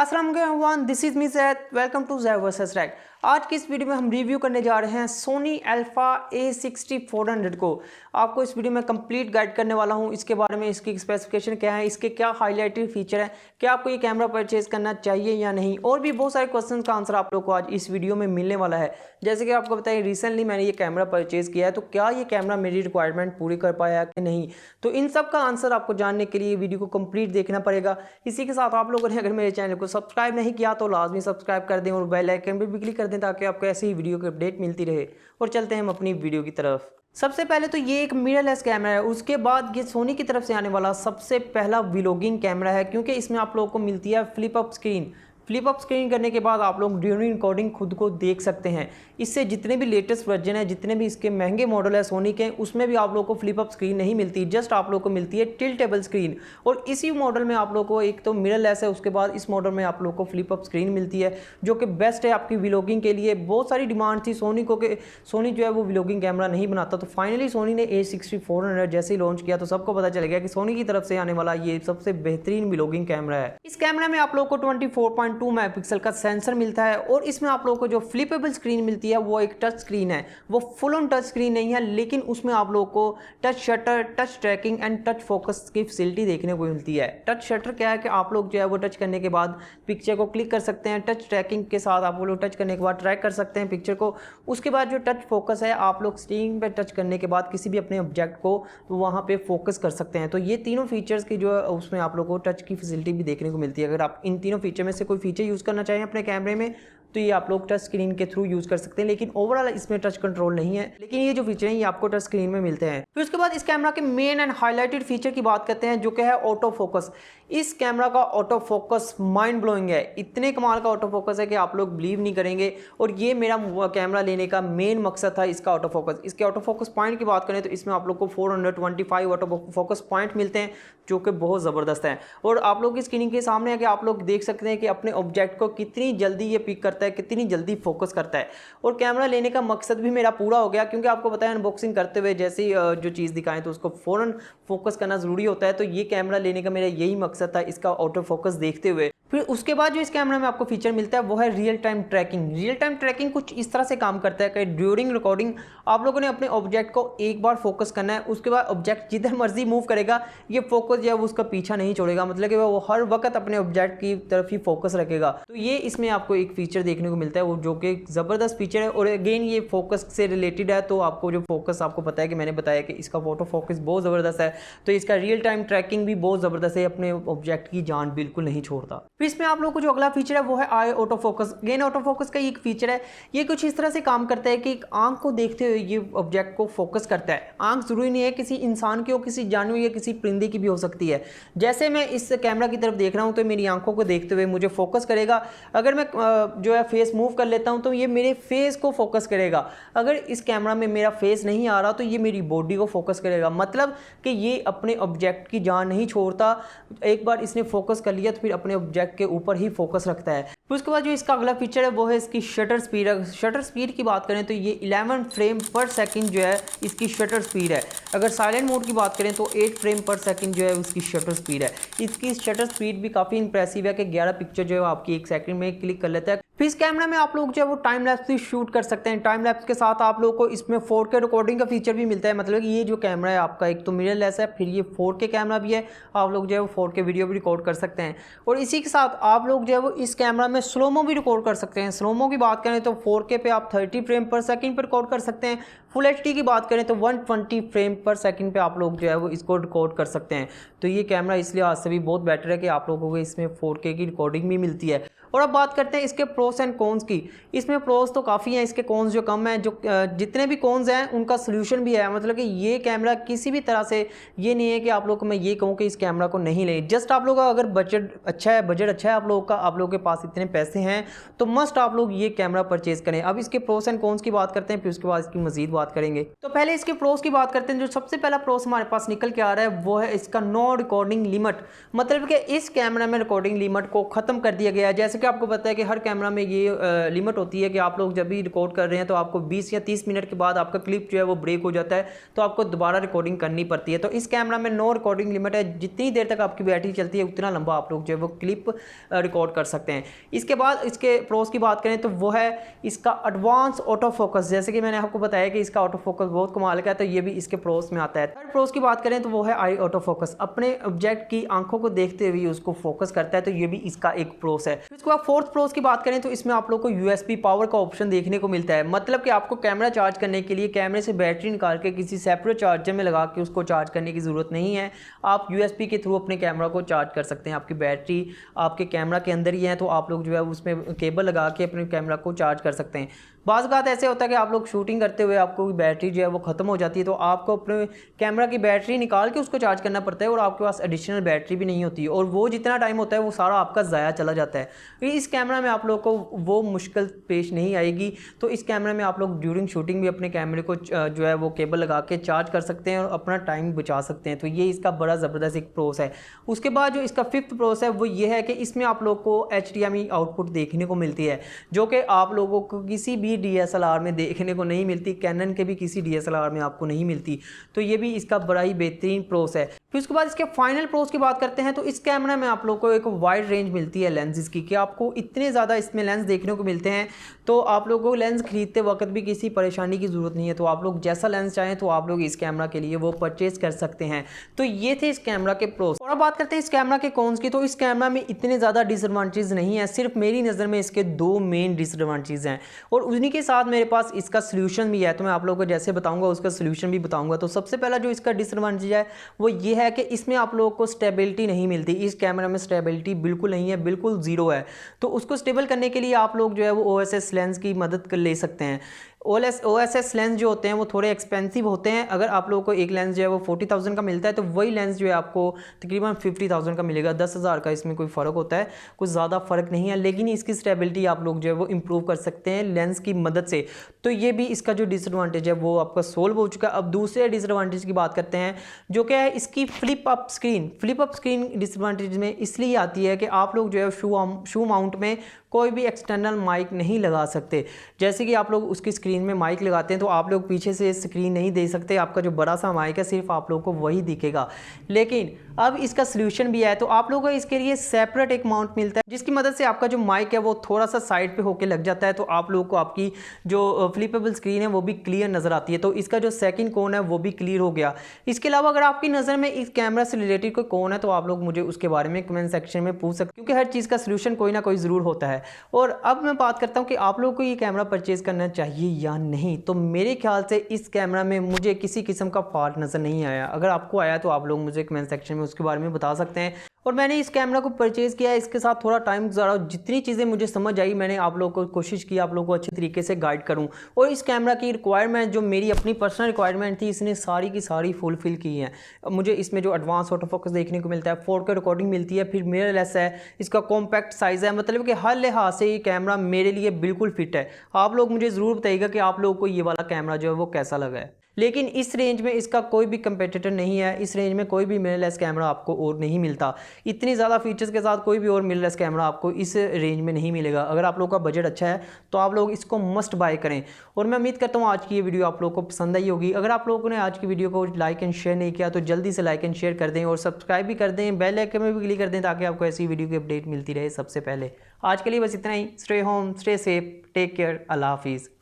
अस्सलाम वालेकुम everyone, this is me Zaid. Welcome to Zaid versus Rag. आज की इस वीडियो में हम रिव्यू करने जा रहे हैं सोनी अल्फा A6400 को। आपको इस वीडियो में कंप्लीट गाइड करने वाला हूं इसके बारे में, इसकी स्पेसिफिकेशन क्या है, इसके क्या हाईलाइटेड फीचर है, क्या आपको ये कैमरा परचेज करना चाहिए या नहीं, और भी बहुत सारे क्वेश्चन का आंसर आप लोग को आज इस वीडियो में मिलने वाला है। जैसे कि आपको बताइए, रिसेंटली मैंने ये कैमरा परचेज किया है, तो क्या ये कैमरा मेरी रिक्वायरमेंट पूरी कर पाया कि नहीं, तो इन सब का आंसर आपको जानने के लिए वीडियो को कंप्लीट देखना पड़ेगा। इसी के साथ आप लोगों ने अगर मेरे चैनल को सब्सक्राइब नहीं किया तो लाजमी सब्सक्राइब कर दें और बेल आइकन पर भी क्लिक कर दें ताकि आपको ऐसी ही वीडियो की अपडेट मिलती रहे। और चलते हैं हम अपनी वीडियो की तरफ। सबसे पहले तो ये एक मिररलेस कैमरा है, उसके बाद ये सोनी की तरफ से आने वाला सबसे पहला व्लॉगिंग कैमरा है, क्योंकि इसमें आप लोगों को मिलती है flip up screen. Flip up screen करने के बाद आप लोग ड्यूरिंग रिकॉर्डिंग खुद को देख सकते हैं। इससे जितने भी लेटेस्ट वर्जन है, जितने भी इसके महंगे मॉडल है सोनी के, उसमें भी आप लोग को फ्लिप अप स्क्रीन नहीं मिलती, जस्ट आप लोग को मिलती है टिल्टेबल स्क्रीन। और इसी मॉडल में आप लोग को एक तो मिररलेस है, उसके बाद इस मॉडल में आप लोग को फ्लिप अप स्क्रीन मिलती है, जो कि बेस्ट है आपकी व्लॉगिंग के लिए। बहुत सारी डिमांड थी सोनी को कि सोनी जो है वो व्लॉगिंग कैमरा नहीं बनाता, तो फाइनली सोनी ने A6400 जैसे ही लॉन्च किया तो सबको पता चल गया कि सोनी की तरफ से आने वाला ये सबसे बेहतरीन व्लॉगिंग कैमरा है। इस कैमरा में आप लोग को 24.2 मेगापिक्सल का सेंसर मिलता है, और इसमें आप लोगों को जो फ्लिपेबल स्क्रीन मिलती है वो एक टच स्क्रीन है। वो फुल ऑन टच स्क्रीन नहीं है, लेकिन उसमें आप लोगों को touch shutter, touch tracking and touch focus की फैसिलिटी देखने को मिलती है। टच शटर क्या है कि आप लोग जो है वो टच करने के बाद पिक्चर को क्लिक कर सकते हैं। टच ट्रैकिंग के साथ आप लोग टच करने के बाद ट्रैक कर सकते हैं पिक्चर को। उसके बाद जो टच फोकस है, आप लोग स्क्रीन पर टच करने के बाद किसी भी अपने ऑब्जेक्ट को वहाँ पर फोकस कर सकते हैं। तो ये तीनों फीचर्स की जो उसमें आप लोग को टच की फैसिलिटी भी देखने को मिलती है। अगर आप इन तीनों फीचर में से कोई फीचर यूज़ करना चाहें अपने कैमरे में तो ये आप लोग टच स्क्रीन के थ्रू यूज़ कर सकते हैं, लेकिन ओवरऑल इसमें टच कंट्रोल नहीं है, लेकिन ये जो फीचर हैं ये आपको टच स्क्रीन में मिलते हैं। फिर उसके बाद इस कैमरा के मेन एंड हाईलाइटेड फीचर की बात करते हैं, जो कि है ऑटो फोकस। इस कैमरा का ऑटो फोकस माइंड ब्लोइंग है, इतने कमाल का ऑटो फोकस है कि आप लोग बिलीव नहीं करेंगे। और ये मेरा कैमरा लेने का मेन मकसद था, इसका ऑटो फोकस। इसके ऑटो फोकस पॉइंट की बात करें तो इसमें आप लोग को 425 ऑटो फोकस पॉइंट मिलते हैं, जो कि बहुत ज़बरदस्त है। और आप लोग की स्क्रीन के सामने है कि आप लोग देख सकते हैं कि अपने ऑब्जेक्ट को कितनी जल्दी ये पिक करता है, कितनी जल्दी फोकस करता है। और कैमरा लेने का मकसद भी मेरा पूरा हो गया, क्योंकि आपको पता है अनबॉक्सिंग करते हुए जैसे ही जो चीज़ दिखाएं तो उसको फ़ौरन फोकस करना ज़रूरी होता है। तो ये कैमरा लेने का मेरा यही मकसद था, इसका ऑटो फोकस देखते हुए। फिर उसके बाद जो इस कैमरा में आपको फीचर मिलता है वो है real time tracking. Real time tracking कुछ इस तरह से काम करता है कि ड्यूरिंग रिकॉर्डिंग आप लोगों ने अपने ऑब्जेक्ट को एक बार फोकस करना है, उसके बाद ऑब्जेक्ट जिधर मर्जी मूव करेगा, ये फोकस जो है वो उसका पीछा नहीं छोड़ेगा, मतलब कि वो हर वक्त अपने ऑब्जेक्ट की तरफ ही फोकस रखेगा। तो ये इसमें आपको एक फीचर देखने को मिलता है, वो जो कि ज़बरदस्त फीचर है। और अगेन ये फोकस से रिलेटेड है, तो आपको जो फोकस आपको पता है कि मैंने बताया कि इसका फोटो फोकस बहुत ज़बरदस्त है, तो इसका रियल टाइम ट्रैकिंग भी बहुत ज़बरदस्त है, अपने ऑब्जेक्ट की जान बिल्कुल नहीं छोड़ता। फिर इसमें आप लोग को जो अगला फीचर है वो है eye auto focus. Again auto focus का एक फीचर है, ये कुछ इस तरह से काम करता है कि एक आंख को देखते हुए ये ऑब्जेक्ट को फोकस करता है। आंख जरूरी नहीं है किसी इंसान की हो, किसी जानवर या किसी परिंदे की भी हो सकती है। जैसे मैं इस कैमरा की तरफ देख रहा हूं तो मेरी आंखों को देखते हुए मुझे फोकस करेगा। अगर मैं जो है फेस मूव कर लेता हूं तो ये मेरे फेस को फोकस करेगा। अगर इस कैमरा में मेरा फेस नहीं आ रहा तो ये मेरी बॉडी को फोकस करेगा, मतलब कि ये अपने ऑब्जेक्ट की जान नहीं छोड़ता। एक बार इसने फोकस कर लिया तो फिर अपने ऑब्जेक्ट के ऊपर ही फोकस रखता है। फिर उसके बाद जो इसका अगला फीचर है वो है इसकी शटर स्पीड। शटर स्पीड की बात करें तो ये 11 फ्रेम पर सेकंड जो है इसकी शटर स्पीड है। अगर साइलेंट मोड की बात करें तो 8 फ्रेम पर सेकंड जो है उसकी शटर स्पीड है। इसकी शटर स्पीड भी काफ़ी इंप्रेसिव है कि 11 पिक्चर जो है आपकी 1 सेकंड में क्लिक कर लेता है। फिर इस कैमरा में आप लोग जो है वो टाइम लैप्स भी शूट कर सकते हैं। टाइम लैप्स के साथ आप लोग को इसमें 4K रिकॉर्डिंग का फीचर भी मिलता है, मतलब कि ये जो कैमरा है आपका एक तो मिररलेस है, फिर ये 4K कैमरा भी है, आप लोग जो है वो 4K वीडियो भी रिकॉर्ड कर सकते हैं। और इसी के साथ आप लोग जो है वो इस कैमरा में स्लोमो भी रिकॉर्ड कर सकते हैं। स्लोमो की बात करें तो 4K पे आप 30 फ्रेम पर सेकंड पर रिकॉर्ड कर सकते हैं। फुल HD की बात करें तो 120 फ्रेम पर सेकंड पे आप लोग जो है वो इसको रिकॉर्ड कर सकते हैं। तो ये कैमरा इसलिए आज से भी बहुत बेटर है कि आप लोगों को इसमें 4K की रिकॉर्डिंग भी मिलती है। और अब बात करते हैं इसके प्रोस एंड कॉन्स की। इसमें प्रोस तो काफ़ी हैं, इसके कॉन्स जो कम हैं। जो जितने भी कॉन्स हैं उनका सोल्यूशन भी है, मतलब कि ये कैमरा किसी भी तरह से ये नहीं है कि आप लोग को मैं ये कहूँ कि इस कैमरा को नहीं ले। जस्ट आप लोग का अगर बजट अच्छा है आप लोगों का, आप लोगों के पास इतने पैसे हैं तो मस्ट आप लोग ये कैमरा परचेज करें। अब इसके प्रोस एंड कॉन्स की बात करते हैं, फिर उसके बाद इसकी मजीद बात करेंगे। तो पहले इसके प्रोस की बात करते हैं। जो सबसे पहला प्रोस हमारे पास निकल के आ रहा है वो है इसका नो रिकॉर्डिंग लिमिट, मतलब कि इस कैमरा में रिकॉर्डिंग लिमिट को ख़त्म कर दिया गया है। जैसे कि आपको पता है कि हर कैमरा में ये लिमिट होती है कि आप लोग जब भी रिकॉर्ड कर रहे हैं तो आपको 20 या 30 मिनट के बाद आपका क्लिप जो है वो ब्रेक हो जाता है, तो आपको दोबारा रिकॉर्डिंग करनी पड़ती है। तो इस कैमरा में नो रिकॉर्डिंग लिमिट है, जितनी देर तक आपकी बैटरी चलती है उतना लंबा आप लोग जो है वो क्लिप रिकॉर्ड कर सकते हैं। इसके बाद इसके प्रोस की बात करें तो वो है इसका एडवांस ऑटो फोकस। जैसे कि मैंने आपको बताया कि इसका ऑटो फोकस बहुत कमाल का है, तो ये भी इसके प्रोस में आता है। थर्ड प्रोस की बात करें तो वो है आई ऑटो फोकस, अपने ऑब्जेक्ट की आंखों को देखते हुए उसको फोकस करता है, तो ये भी इसका एक प्रोस है। इसके बाद फोर्थ प्रोस की बात करें तो इसमें आप लोग को यूएसबी पावर का ऑप्शन देखने को मिलता है। मतलब कि आपको कैमरा चार्ज करने के लिए कैमरे से बैटरी निकाल के किसी सेपरेट चार्जर में लगा के उसको चार्ज करने की ज़रूरत नहीं है। आप यूएसबी के थ्रू अपने कैमरा को चार्ज कर सकते हैं। आपकी बैटरी आपके कैमरा के अंदर ही है, तो आप लोग जो है उसमें केबल लगा के अपने कैमरा को चार्ज कर सकते हैं। बाज़ बात ऐसे होता है कि आप लोग शूटिंग करते हुए आपको बैटरी जो है वो ख़त्म हो जाती है, तो आपको अपने कैमरा की बैटरी निकाल के उसको चार्ज करना पड़ता है और आपके पास एडिशनल बैटरी भी नहीं होती, और वो जितना टाइम होता है वो सारा आपका ज़ाया चला जाता है। इस कैमरा में आप लोग को वो मुश्किल पेश नहीं आएगी। तो इस कैमरे में आप लोग ड्यूरिंग शूटिंग भी अपने कैमरे को जो है वो केबल लगा के चार्ज कर सकते हैं और अपना टाइम बचा सकते हैं। तो ये इसका बड़ा ज़बरदस्त एक प्रोस है। उसके बाद जो इसका फिफ्थ प्रोस है वो ये है कि इसमें आप लोग को HDMI आउटपुट देखने को मिलती है, जो कि आप लोगों को किसी भी DSLR में देखने को नहीं मिलती, कैनन के भी किसी DSLR में आपको नहीं मिलती। तो ये भी इसका बड़ा ही बेहतरीन प्रोस है। फिर उसके बाद इसके फाइनल प्रोस की बात करते हैं तो इस कैमरा में आप लोग को एक वाइड रेंज मिलती है लेंसेज की, कि आपको इतने ज़्यादा इसमें लेंस देखने को मिलते हैं, तो आप लोगों को लेंस खरीदते वक्त भी किसी परेशानी की ज़रूरत नहीं है। तो आप लोग जैसा लेंस चाहें तो आप लोग इस कैमरा के लिए वो परचेज कर सकते हैं। तो ये थे इस कैमरा के प्रोस। और अब बात करते हैं इस कैमरा के कॉन्स की। तो इस कैमरा में इतने ज़्यादा डिसएडवांटेज नहीं है, सिर्फ मेरी नज़र में इसके दो मेन डिसएडवांटेज हैं, और उन्हीं के साथ मेरे पास इसका सोल्यूशन भी है। तो मैं आप लोगों को जैसे बताऊंगा उसका सोल्यूशन भी बताऊंगा। तो सबसे पहला जो इसका डिसएडवांटेज है वो ये है कि इसमें आप लोगों को स्टेबिलिटी नहीं मिलती। इस कैमरा में स्टेबिलिटी बिल्कुल नहीं है, बिल्कुल ज़ीरो है। तो उसको स्टेबल करने के लिए आप लोग जो है वो OSS लेंस की मदद ले सकते हैं। OSS लेंस जो होते हैं वो थोड़े एक्सपेंसिव होते हैं। अगर आप लोगों को एक लेंस जो है वो 40,000 का मिलता है, तो वही लेंस जो है आपको तकरीबन 50,000 का मिलेगा। 10,000 का इसमें कोई फ़र्क होता है, कुछ ज़्यादा फ़र्क नहीं है, लेकिन इसकी स्टेबिलिटी आप लोग जो है वो इम्प्रूव कर सकते हैं लेंस की मदद से। तो ये भी इसका जो डिसएडवांटेज है वो आपका सोल्व हो चुका है। अब दूसरे डिसएडवांटेज की बात करते हैं, जो क्या है इसकी flip up screen. Flip up screen disadvantage में इसलिए आती है कि आप लोग जो है शू माउंट में कोई भी एक्सटर्नल माइक नहीं लगा सकते। जैसे कि आप लोग उसकी स्क्रीन में माइक लगाते हैं तो आप लोग पीछे से स्क्रीन नहीं दे सकते, आपका जो बड़ा सा माइक है सिर्फ आप लोगों को वही दिखेगा। लेकिन अब इसका सोल्यूशन भी है, तो आप लोगों को इसके लिए सेपरेट एक माउंट मिलता है, जिसकी मदद से आपका जो माइक है वो थोड़ा सा साइड पे होके लग जाता है, तो आप लोगों को आपकी जो फ्लिपेबल स्क्रीन है वो भी क्लियर नज़र आती है। तो इसका जो सेकंड कोन है वो भी क्लियर हो गया। इसके अलावा अगर आपकी नज़र में इस कैमरा से रिलेटेड कोई कोन है तो आप लोग मुझे उसके बारे में कमेंट सेक्शन में पूछ सकते हैं, क्योंकि हर चीज़ का सोल्यूशन कोई ना कोई ज़रूर होता है। और अब मैं बात करता हूँ कि आप लोगों को ये कैमरा परचेज करना चाहिए या नहीं। तो मेरे ख्याल से इस कैमरा में मुझे किसी किस्म का फॉल्ट नज़र नहीं आया। अगर आपको आया तो आप लोग मुझे कमेंट सेक्शन में उसके बारे में बता सकते हैं। और मैंने इस कैमरा को परचेज़ किया है, इसके साथ थोड़ा टाइम गुजारा, जितनी चीज़ें मुझे समझ आई मैंने आप लोगों को कोशिश की आप लोगों को अच्छी तरीके से गाइड करूं। और इस कैमरा की रिक्वायरमेंट जो मेरी अपनी पर्सनल रिक्वायरमेंट थी, इसने सारी की सारी फुलफिल की हैं। मुझे इसमें जो एडवांस ऑटो फोकस देखने को मिलता है, 4K रिकॉर्डिंग मिलती है, फिर मिररलेस है, इसका कॉम्पैक्ट साइज़ है, मतलब कि हर लिहाज से ये कैमरा मेरे लिए बिल्कुल फिट है। आप लोग मुझे ज़रूर बताइएगा कि आप लोगों को ये वाला कैमरा जो है वो कैसा लगा है। लेकिन इस रेंज में इसका कोई भी कंपेटिटर नहीं है। इस रेंज में कोई भी मिररलेस कैमरा आपको और नहीं मिलता। इतनी ज़्यादा फीचर्स के साथ कोई भी और मिररलेस कैमरा आपको इस रेंज में नहीं मिलेगा। अगर आप लोगों का बजट अच्छा है तो आप लोग इसको मस्ट बाय करें। और मैं उम्मीद करता हूँ आज की ये वीडियो आप लोगों को पसंद आई होगी। अगर आप लोगों ने आज की वीडियो को लाइक एंड शेयर नहीं किया तो जल्दी से लाइक एंड शेयर कर दें और सब्सक्राइब भी कर दें, बेल आइकन में भी क्लिक कर दें, ताकि आपको ऐसी वीडियो की अपडेट मिलती रहे सबसे पहले। आज के लिए बस इतना ही। Stay home, stay safe, take care, अल्लाह हाफिज़।